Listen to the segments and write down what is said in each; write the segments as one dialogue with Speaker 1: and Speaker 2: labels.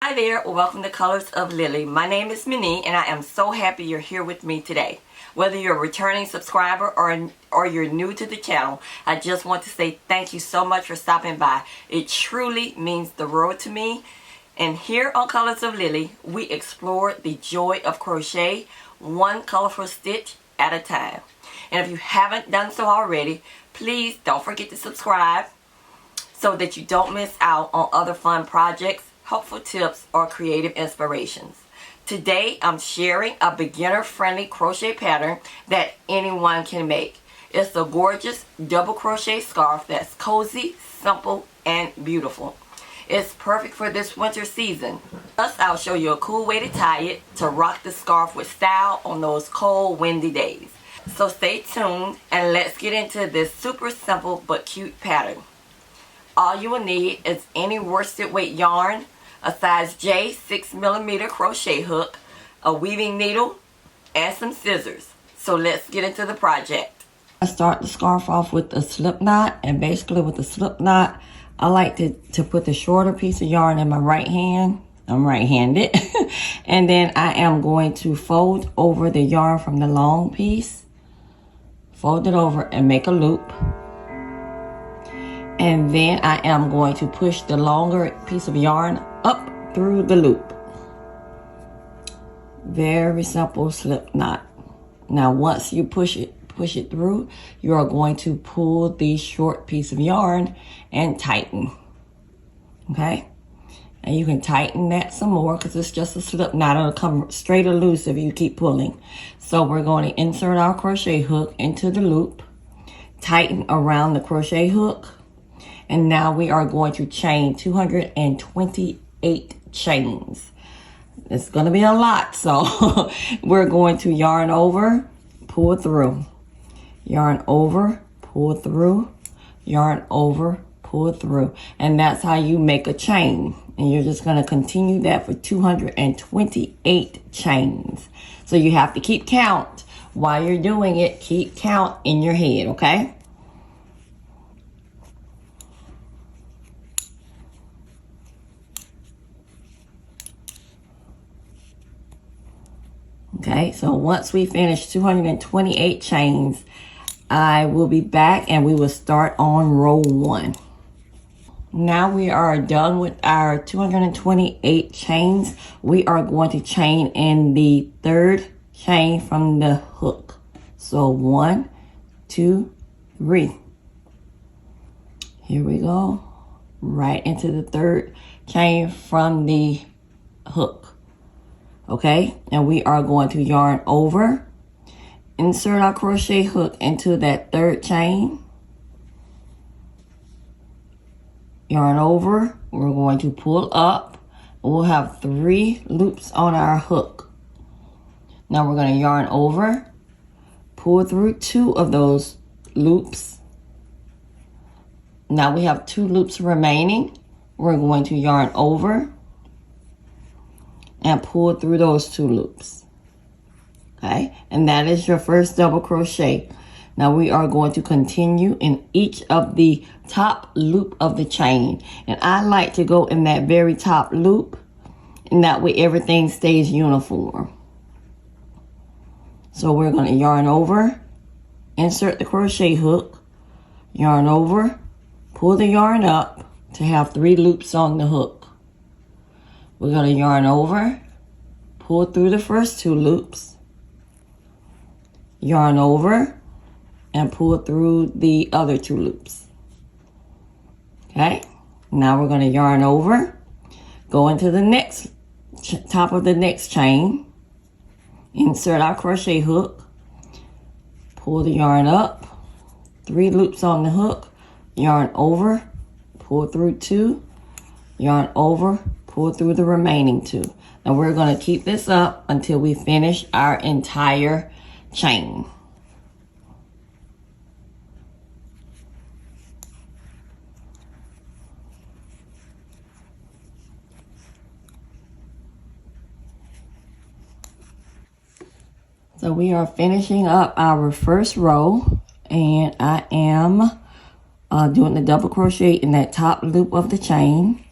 Speaker 1: Hi there, welcome to Colors of Lily. My name is Minnie and I am so happy you're here with me today. Whether you're a returning subscriber or you're new to the channel, I just want to say thank you so much for stopping by. It truly means the world to me. And here on Colors of Lily, we explore the joy of crochet one colorful stitch at a time. And if you haven't done so already, please don't forget to subscribe so that you don't miss out on other fun projects, helpful tips, or creative inspirations. Today I'm sharing a beginner-friendly crochet pattern that anyone can make. It's a gorgeous double crochet scarf that's cozy, simple, and beautiful. It's perfect for this winter season. Plus, I'll show you a cool way to tie it to rock the scarf with style on those cold, windy days. So stay tuned and let's get into this super simple but cute pattern. All you will need is any worsted weight yarn, a size J 6mm crochet hook, a weaving needle, and some scissors. So let's get into the project. I start the scarf off with a slip knot, and basically with the slip knot, I like to put the shorter piece of yarn in my right hand. I'm right-handed. And then I am going to fold over the yarn from the long piece, fold it over and make a loop. And then I am going to push the longer piece of yarn up through the loop. Very simple slip knot. Now once you push it through, you are going to pull the short piece of yarn and tighten. Okay? And you can tighten that some more because it's just a slip knot. It'll come straight or loose if you keep pulling. So we're going to insert our crochet hook into the loop, tighten around the crochet hook. And now we are going to chain 228 chains. It's going to be a lot, so we're going to yarn over, pull through. Yarn over, pull through. Yarn over, pull through. And that's how you make a chain. And you're just going to continue that for 228 chains. So you have to keep count while you're doing it. Keep count in your head, okay? Okay, so once we finish 228 chains, I will be back and we will start on row 1. Now we are done with our 228 chains. We are going to chain in the third chain from the hook. So 1, 2, 3. Here we go. Right into the third chain from the hook. Okay, and we are going to yarn over, insert our crochet hook into that third chain, yarn over, we're going to pull up, we'll have 3 loops on our hook. Now we're going to yarn over, pull through 2 of those loops. Now we have 2 loops remaining. We're going to yarn over and pull through those 2 loops. Okay, and that is your first double crochet. Now we are going to continue in each of the top loop of the chain, and I like to go in that very top loop, and that way everything stays uniform. So we're going to yarn over, insert the crochet hook, yarn over, pull the yarn up to have 3 loops on the hook. We're going to yarn over, pull through the first 2 loops, yarn over, and pull through the other 2 loops. Okay, now we're going to yarn over, go into the next top of the next chain, insert our crochet hook, pull the yarn up, 3 loops on the hook, yarn over, pull through 2, yarn over, pull through the remaining 2. And we're going to keep this up until we finish our entire chain. So we are finishing up our first row, and I am doing the double crochet in that top loop of the chain.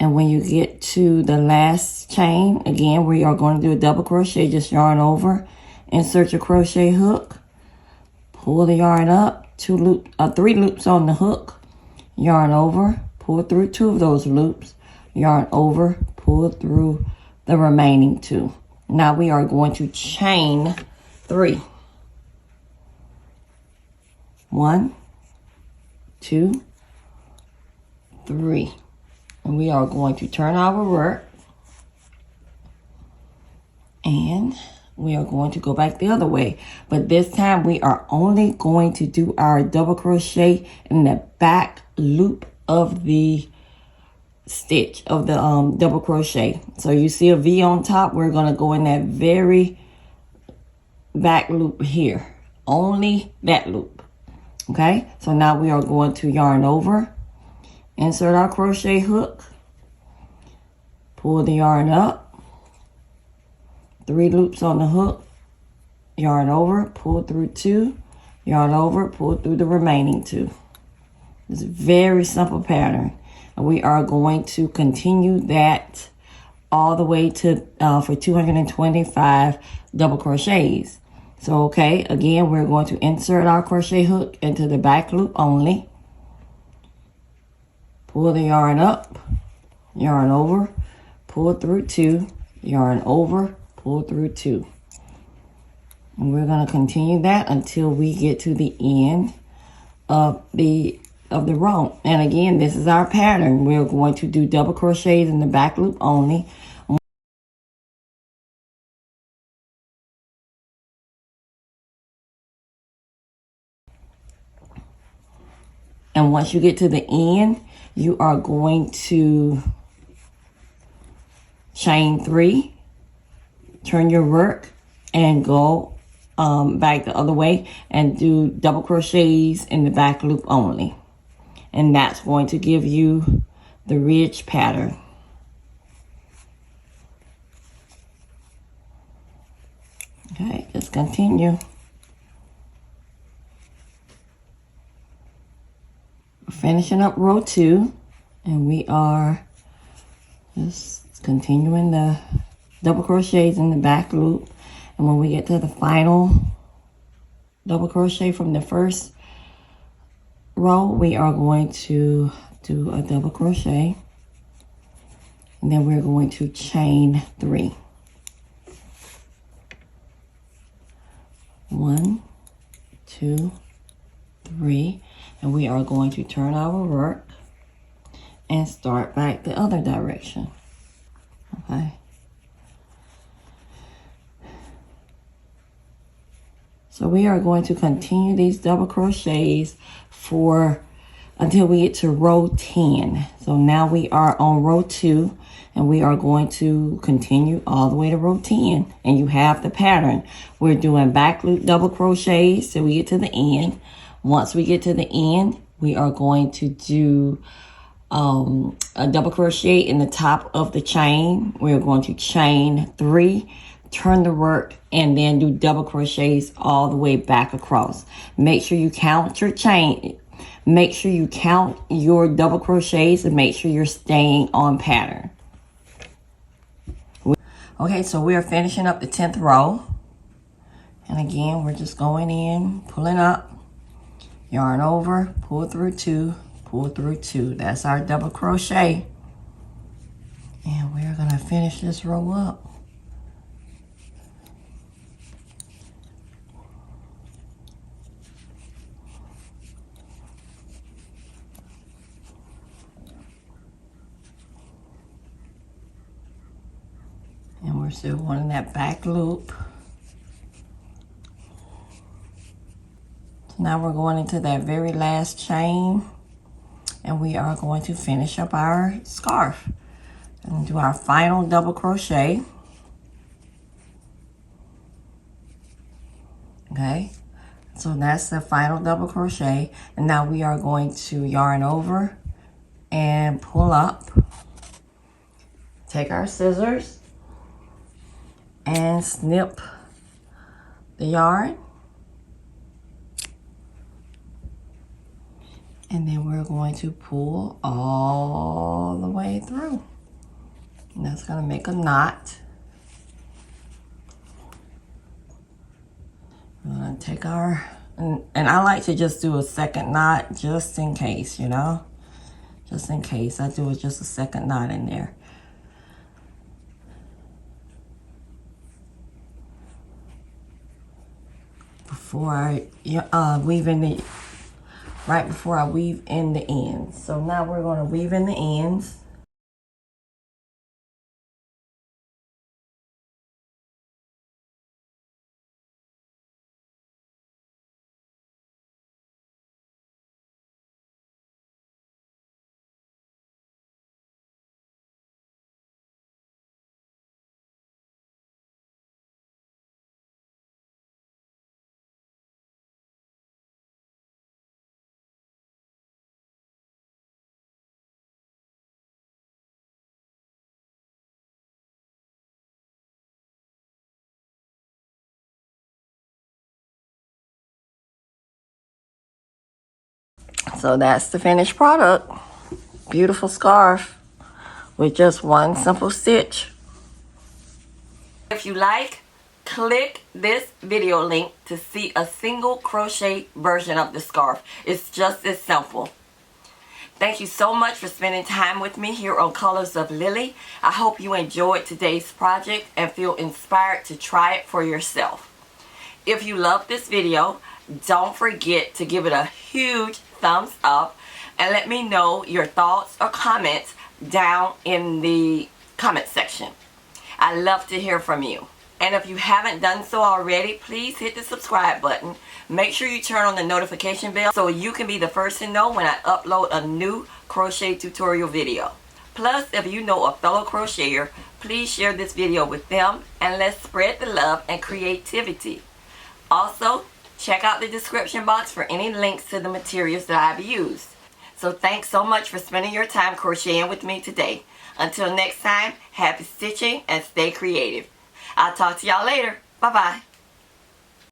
Speaker 1: And when you get to the last chain, again, we are going to do a double crochet. Just yarn over, insert your crochet hook, pull the yarn up, 3 loops on the hook, yarn over, pull through 2 of those loops, yarn over, pull through the remaining 2. Now we are going to chain 3. 1, 2, 3. And we are going to turn our work, and we are going to go back the other way. But this time we are only going to do our double crochet in the back loop of the stitch of the double crochet. So you see a V on top, we're going to go in that very back loop here, only that loop. Okay, so now we are going to yarn over, insert our crochet hook, pull the yarn up, 3 loops on the hook, yarn over, pull through 2, yarn over, pull through the remaining 2. It's a very simple pattern, and we are going to continue that all the way to for 225 double crochets. So okay, again, we're going to insert our crochet hook into the back loop only, pull the yarn up, yarn over, pull through 2, yarn over, pull through 2. And we're going to continue that until we get to the end of the row. And again, this is our pattern. We're going to do double crochets in the back loop only. And once you get to the end, you are going to chain 3, turn your work, and go back the other way and do double crochets in the back loop only. And that's going to give you the ridge pattern. Okay, let's continue. We're finishing up row 2, and we are just continuing the double crochets in the back loop. And when we get to the final double crochet from the first row, we are going to do a double crochet, and then we're going to chain 3. 1, 2, 3, and we are going to turn our work and start back the other direction. Okay. So we are going to continue these double crochets until we get to row 10. So now we are on row 2, and we are going to continue all the way to row 10. And you have the pattern. We're doing back loop double crochets till we get to the end. Once we get to the end, we are going to do a double crochet in the top of the chain. We're going to chain 3, turn the work, and then do double crochets all the way back across. Make sure you count your chain. Make sure you count your double crochets and make sure you're staying on pattern. Okay, so we are finishing up the 10th row. And again, we're just going in, pulling up, yarn over, pull through 2, pull through 2. That's our double crochet. And we're going to finish this row up. And we're still going in that back loop. So now we're going into that very last chain, and we are going to finish up our scarf and do our final double crochet. Okay, so that's the final double crochet, and now we are going to yarn over and pull up, take our scissors and snip the yarn, and then we're going to pull all the way through. And that's going to make a knot. We're going to take our, and I like to just do a second knot just in case, you know. Just in case. I do just a second knot in there. Before I weave in the, right before I weave in the ends. So now we're going to weave in the ends. So that's the finished product. Beautiful scarf with just one simple stitch. If you like, click this video link to see a single crochet version of the scarf. It's just as simple. Thank you so much for spending time with me here on Colors of Lily. I hope you enjoyed today's project and feel inspired to try it for yourself. If you love this video, don't forget to give it a huge thumbs up and let me know your thoughts or comments down in the comment section. I love to hear from you. And if you haven't done so already, please hit the subscribe button. Make sure you turn on the notification bell so you can be the first to know when I upload a new crochet tutorial video. Plus, if you know a fellow crocheter, please share this video with them and let's spread the love and creativity. Also, check out the description box for any links to the materials that I've used. So thanks so much for spending your time crocheting with me today. Until next time, happy stitching and stay creative. I'll talk to y'all later. Bye-bye.